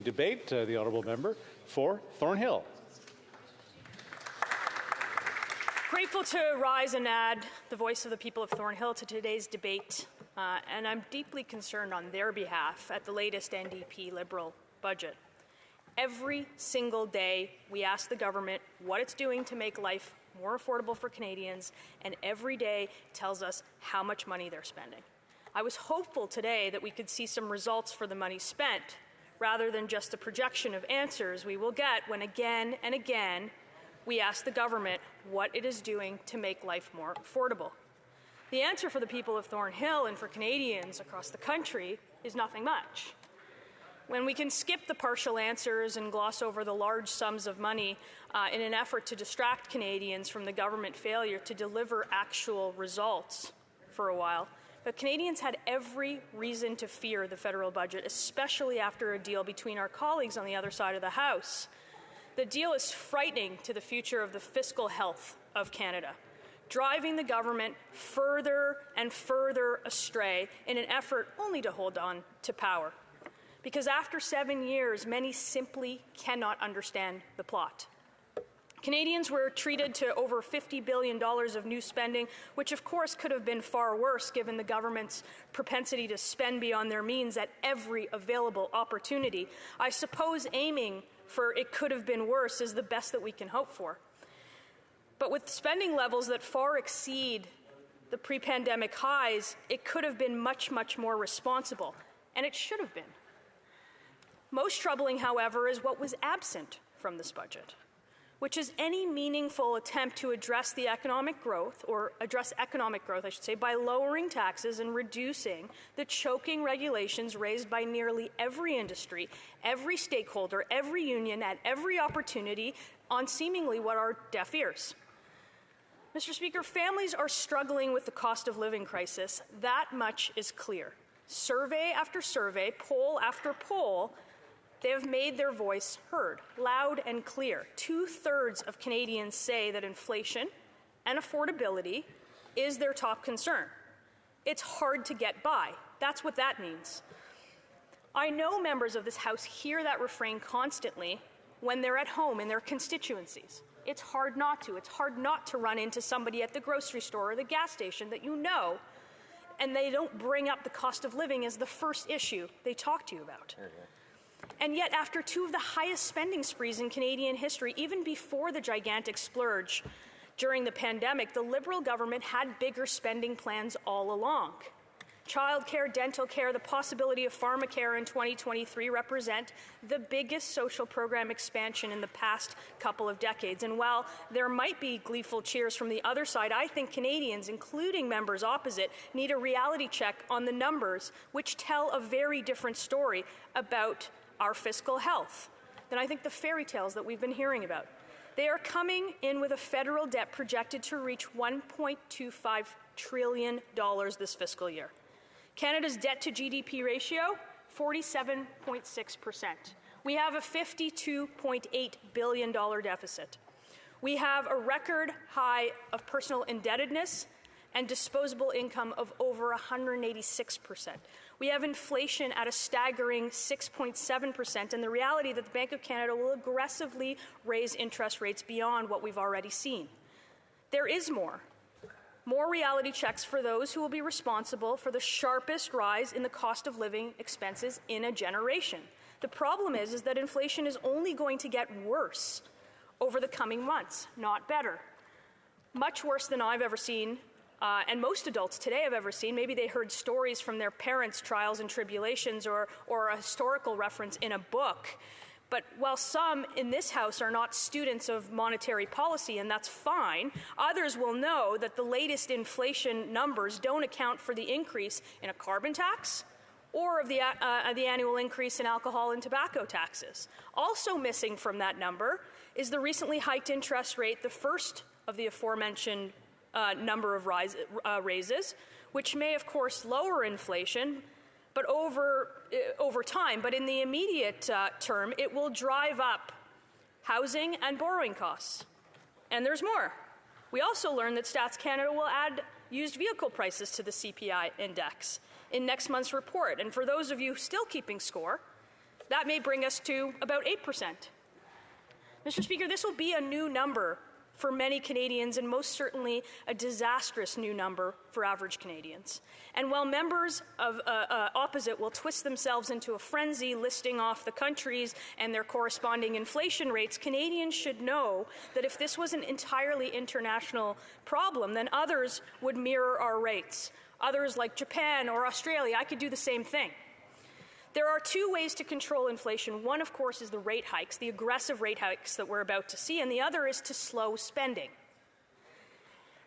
Debate, the honourable member for Thornhill. Grateful to rise and add the voice of the people of Thornhill to today's debate, and I'm deeply concerned on their behalf at the latest NDP Liberal budget. Every single day, we ask the government what it's doing to make life more affordable for Canadians, and every day tells us how much money they're spending. I was hopeful today that we could see some results for the money spent, rather than just a projection of answers we will get when again and again we ask the government what it is doing to make life more affordable. The answer for the people of Thornhill and for Canadians across the country is nothing much. When we can skip the partial answers and gloss over the large sums of money in an effort to distract Canadians from the government failure to deliver actual results for a while, but Canadians had every reason to fear the federal budget, especially after a deal between our colleagues on the other side of the House. The deal is frightening to the future of the fiscal health of Canada, driving the government further and further astray in an effort only to hold on to power. Because after 7 years, many simply cannot understand the plot. Canadians were treated to over $50 billion of new spending, which of course could have been far worse given the government's propensity to spend beyond their means at every available opportunity. I suppose aiming for it could have been worse is the best that we can hope for. But with spending levels that far exceed the pre-pandemic highs, it could have been much, much more responsible, and it should have been. Most troubling, however, is what was absent from this budget, which is any meaningful attempt to address the economic growth, or address economic growth, I should say, by lowering taxes and reducing the choking regulations raised by nearly every industry, every stakeholder, every union, at every opportunity on seemingly what are deaf ears. Mr. Speaker, families are struggling with the cost of living crisis. That much is clear. Survey after survey, poll after poll, they have made their voice heard, loud and clear. 2/3 of Canadians say that inflation and affordability is their top concern. It's hard to get by. That's what that means. I know members of this House hear that refrain constantly when they're at home in their constituencies. It's hard not to. It's hard not to run into somebody at the grocery store or the gas station that you know, and they don't bring up the cost of living as the first issue they talk to you about. And yet, after two of the highest spending sprees in Canadian history, even before the gigantic splurge during the pandemic, the Liberal government had bigger spending plans all along. Childcare, dental care, the possibility of pharmacare in 2023 represent the biggest social program expansion in the past couple of decades. And while there might be gleeful cheers from the other side, I think Canadians, including members opposite, need a reality check on the numbers, which tell a very different story about our fiscal health than I think the fairy tales that we've been hearing about. They are coming in with a federal debt projected to reach $1.25 trillion this fiscal year. Canada's debt to GDP ratio, 47.6%. We have a $52.8 billion deficit. We have a record high of personal indebtedness and disposable income of over 186%. We have inflation at a staggering 6.7%, and the reality that the Bank of Canada will aggressively raise interest rates beyond what we've already seen. There is more reality checks for those who will be responsible for the sharpest rise in the cost of living expenses in a generation. The problem is that inflation is only going to get worse over the coming months, not better. Much worse than I've ever seen. And most adults today have ever seen. Maybe they heard stories from their parents' trials and tribulations or a historical reference in a book. But while some in this House are not students of monetary policy, and that's fine, others will know that the latest inflation numbers don't account for the increase in a carbon tax or of the annual increase in alcohol and tobacco taxes. Also missing from that number is the recently hiked interest rate, the first of the aforementioned number of raises, which may, of course, lower inflation, but over time. But in the immediate term, it will drive up housing and borrowing costs. And there's more. We also learned that Stats Canada will add used vehicle prices to the CPI index in next month's report. And for those of you still keeping score, That may bring us to about 8%. Mr. Speaker, this will be a new number for many Canadians, and most certainly a disastrous new number for average Canadians. And while members of opposite will twist themselves into a frenzy listing off the countries and their corresponding inflation rates, Canadians should know that if this was an entirely international problem, then others would mirror our rates. Others like Japan or Australia, I could do the same thing. There are two ways to control inflation. One, of course, is the rate hikes, the aggressive rate hikes that we're about to see, and the other is to slow spending.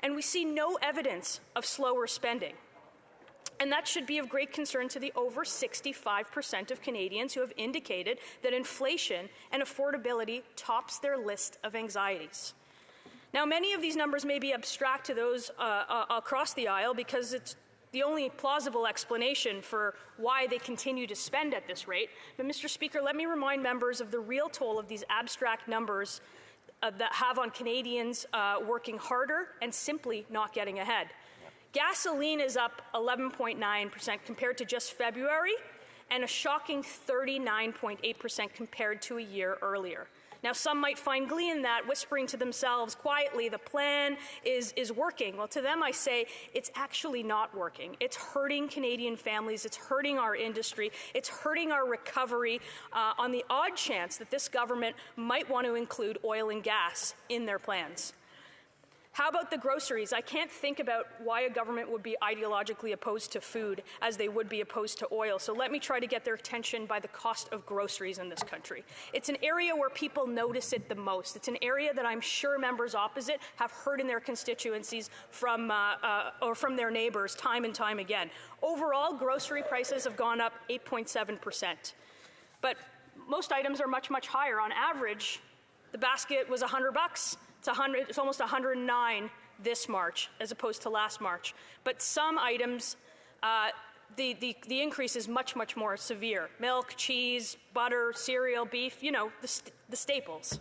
And we see no evidence of slower spending. And that should be of great concern to the over 65% of Canadians who have indicated that inflation and affordability tops their list of anxieties. Now, many of these numbers may be abstract to those across the aisle because it's the only plausible explanation for why they continue to spend at this rate. But, Mr. Speaker, let me remind members of the real toll of these abstract numbers that have on Canadians working harder and simply not getting ahead. Gasoline is up 11.9% compared to just February, and a shocking 39.8% compared to a year earlier. Now, some might find glee in that, whispering to themselves quietly, the plan is working. Well, to them I say, it's actually not working. It's hurting Canadian families. It's hurting our industry. It's hurting our recovery on the odd chance that this government might want to include oil and gas in their plans. How about the groceries? I can't think about why a government would be ideologically opposed to food as they would be opposed to oil. So let me try to get their attention by the cost of groceries in this country. It's an area where people notice it the most. It's an area that I'm sure members opposite have heard in their constituencies from their neighbors time and time again. Overall, grocery prices have gone up 8.7%. But most items are much, much higher. On average, the basket was $100. It's almost 109 this March as opposed to last March. But some items, the increase is much, much more severe. Milk, cheese, butter, cereal, beef, the staples.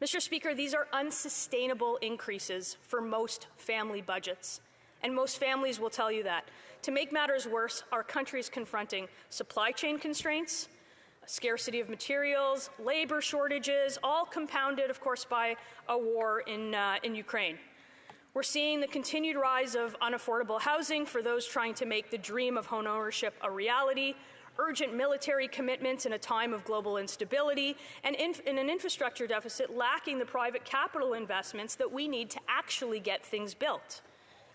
Mr. Speaker, these are unsustainable increases for most family budgets. And most families will tell you that. To make matters worse, our country is confronting supply chain constraints, scarcity of materials, labor shortages, all compounded, of course, by a war in Ukraine. We're seeing the continued rise of unaffordable housing for those trying to make the dream of home ownership a reality, urgent military commitments in a time of global instability, and in an infrastructure deficit lacking the private capital investments that we need to actually get things built.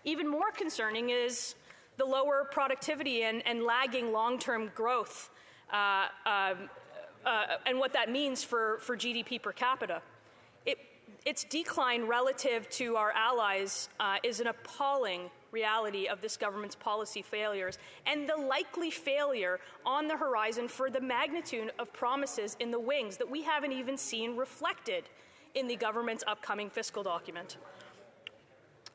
Even more concerning is the lower productivity and lagging long-term growth and what that means for GDP per capita. Its decline relative to our allies is an appalling reality of this government's policy failures and the likely failure on the horizon for the magnitude of promises in the wings that we haven't even seen reflected in the government's upcoming fiscal document.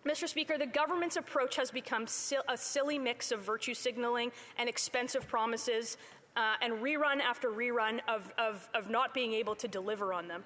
Mr. Speaker, the government's approach has become a silly mix of virtue signaling and expensive promises and rerun after rerun of not being able to deliver on them.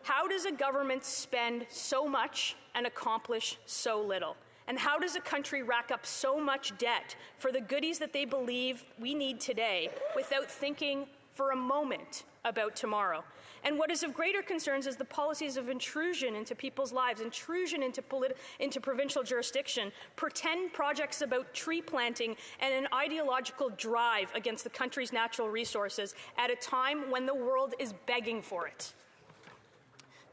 How does a government spend so much and accomplish so little? And how does a country rack up so much debt for the goodies that they believe we need today without thinking for a moment about tomorrow? And what is of greater concern is the policies of intrusion into people's lives, intrusion into provincial jurisdiction, pretend projects about tree planting, and an ideological drive against the country's natural resources at a time when the world is begging for it.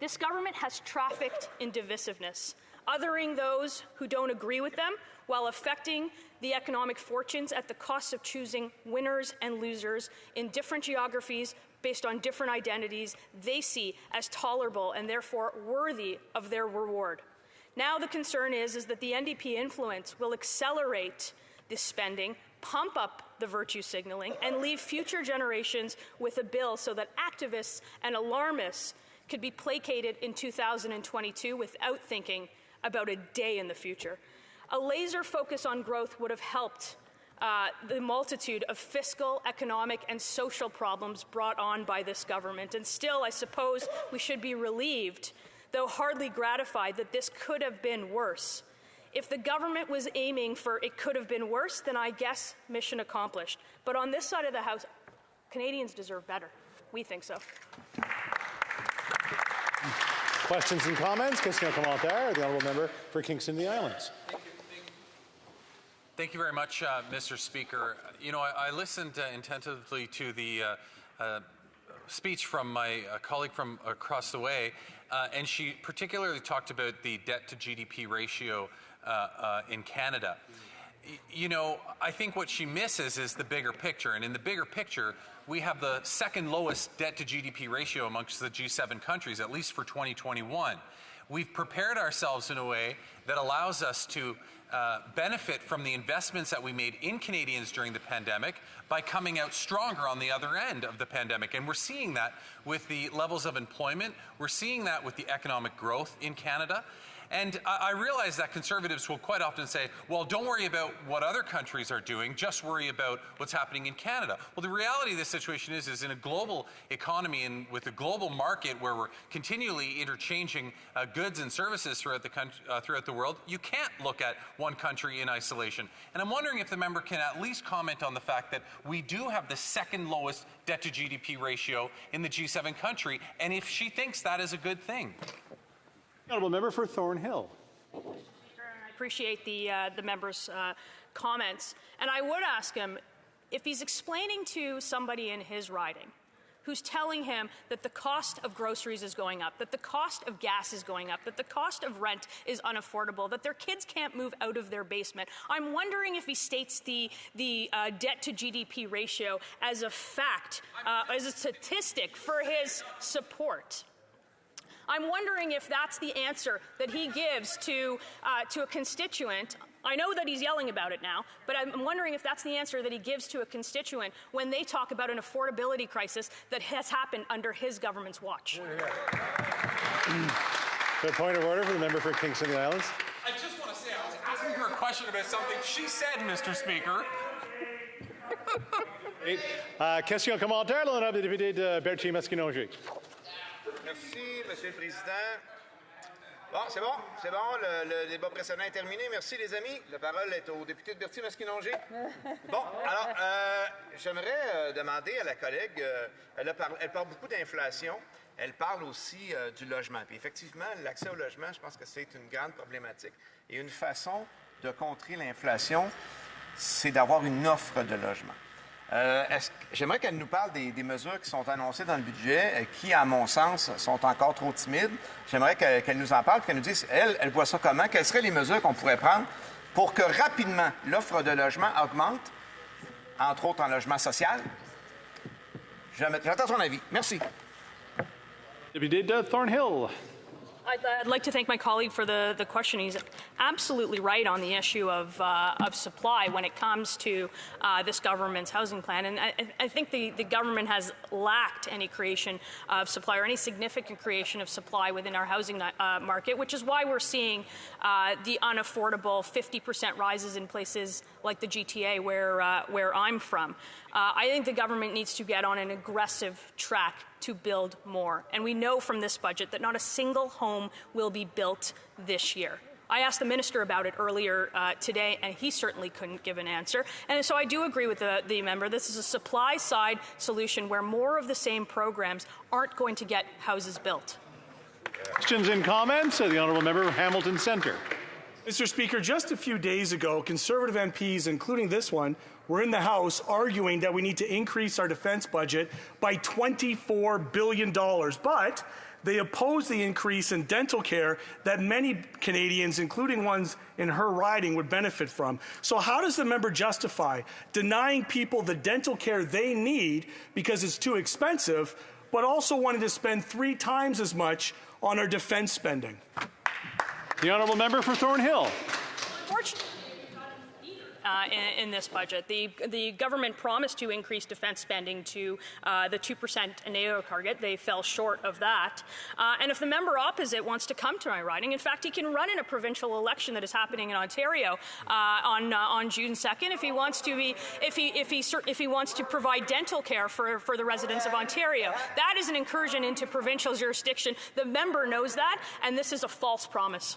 This government has trafficked in divisiveness, othering those who don't agree with them while affecting the economic fortunes at the cost of choosing winners and losers in different geographies based on different identities they see as tolerable and therefore worthy of their reward. Now the concern is that the NDP influence will accelerate this spending, pump up the virtue signaling, and leave future generations with a bill so that activists and alarmists could be placated in 2022 without thinking about a day in the future. A laser focus on growth would have helped the multitude of fiscal, economic, and social problems brought on by this government. And still, I suppose we should be relieved, though hardly gratified, that this could have been worse. If the government was aiming for it could have been worse, then I guess mission accomplished. But on this side of the House, Canadians deserve better. We think so. Questions and comments? Question commentaire. The honourable member for Kingston and the Islands. Thank you very much, Mr. Speaker. You know, I listened attentively to the speech from my colleague from across the way, and she particularly talked about the debt to GDP ratio in Canada. You know, I think what she misses is the bigger picture, and in the bigger picture, we have the second lowest debt to GDP ratio amongst the G7 countries, at least for 2021. We've prepared ourselves in a way that allows us to benefit from the investments that we made in Canadians during the pandemic by coming out stronger on the other end of the pandemic. And we're seeing that with the levels of employment. We're seeing that with the economic growth in Canada. And I realize that conservatives will quite often say, well, don't worry about what other countries are doing, just worry about what's happening in Canada. Well, the reality of this situation is in a global economy and with a global market where we're continually interchanging goods and services throughout the world, you can't look at one country in isolation. And I'm wondering if the member can at least comment on the fact that we do have the second lowest debt to GDP ratio in the G7 country, and if she thinks that is a good thing. Honourable member for Thornhill. I appreciate the member's comments, and I would ask him if he's explaining to somebody in his riding who's telling him that the cost of groceries is going up, that the cost of gas is going up, that the cost of rent is unaffordable, that their kids can't move out of their basement. I'm wondering if he states the debt to GDP ratio as a fact, as a statistic for his support. I'm wondering if that's the answer that he gives to a constituent. I know that he's yelling about it now, but I'm wondering if that's the answer that he gives to a constituent when they talk about an affordability crisis that has happened under his government's watch. The point of order for the member for Kingston and the Islands. I just want to say, I was asking her a question about something she said, Mr. Speaker. Question commentaire, l'honorable député de Berthier-Maskinongé. Merci, Monsieur le Président. Bon, c'est bon. Le débat précédent est terminé. Merci, les amis. La parole est au député de Berthier-Maskinongé. Bon, alors, j'aimerais demander à la collègue, elle parle beaucoup d'inflation. Elle parle aussi du logement. Puis effectivement, l'accès au logement, je pense que c'est une grande problématique. Et une façon de contrer l'inflation, c'est d'avoir une offre de logement. J'aimerais qu'elle nous parle des mesures qui sont annoncées dans le budget, qui, à mon sens, sont encore trop timides. J'aimerais qu'elle nous en parle, qu'elle nous dise, elle voit ça comment, quelles seraient les mesures qu'on pourrait prendre pour que rapidement l'offre de logement augmente, entre autres en logement social. J'attends son avis. Merci. Député de Thornhill. I'd like to thank my colleague for the question. He's absolutely right on the issue of supply when it comes to this government's housing plan. And I think the government has lacked any creation of supply or any significant creation of supply within our housing market, which is why we're seeing the unaffordable 50% rises in places like the GTA where I'm from. I think the government needs to get on an aggressive track to build more. And we know from this budget that not a single home will be built this year. I asked the minister about it earlier today, and he certainly couldn't give an answer. And so I do agree with the member. This is a supply-side solution where more of the same programs aren't going to get houses built. Questions and comments? The honourable member of Hamilton Centre. Mr. Speaker, just a few days ago, Conservative MPs, including this one, were in the House arguing that we need to increase our defence budget by $24 billion. But they oppose the increase in dental care that many Canadians, including ones in her riding, would benefit from. So how does the member justify denying people the dental care they need because it's too expensive, but also wanting to spend 3 times as much on our defence spending? The honourable member for Thornhill. Unfortunately, in this budget, the government promised to increase defence spending to the 2% NATO target. They fell short of that. And if the member opposite wants to come to my riding, in fact, he can run in a provincial election that is happening in Ontario on June 2nd. If he wants to if he wants to provide dental care for the residents of Ontario, that is an incursion into provincial jurisdiction. The member knows that, and this is a false promise.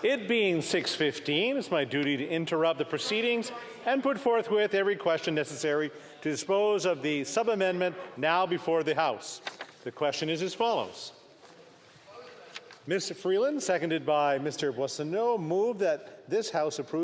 It being 6:15, it's my duty to interrupt the proceedings and put forthwith every question necessary to dispose of the sub-amendment now before the House. The question is as follows. Ms. Freeland, seconded by Mr. Boissonnault, move that this House approve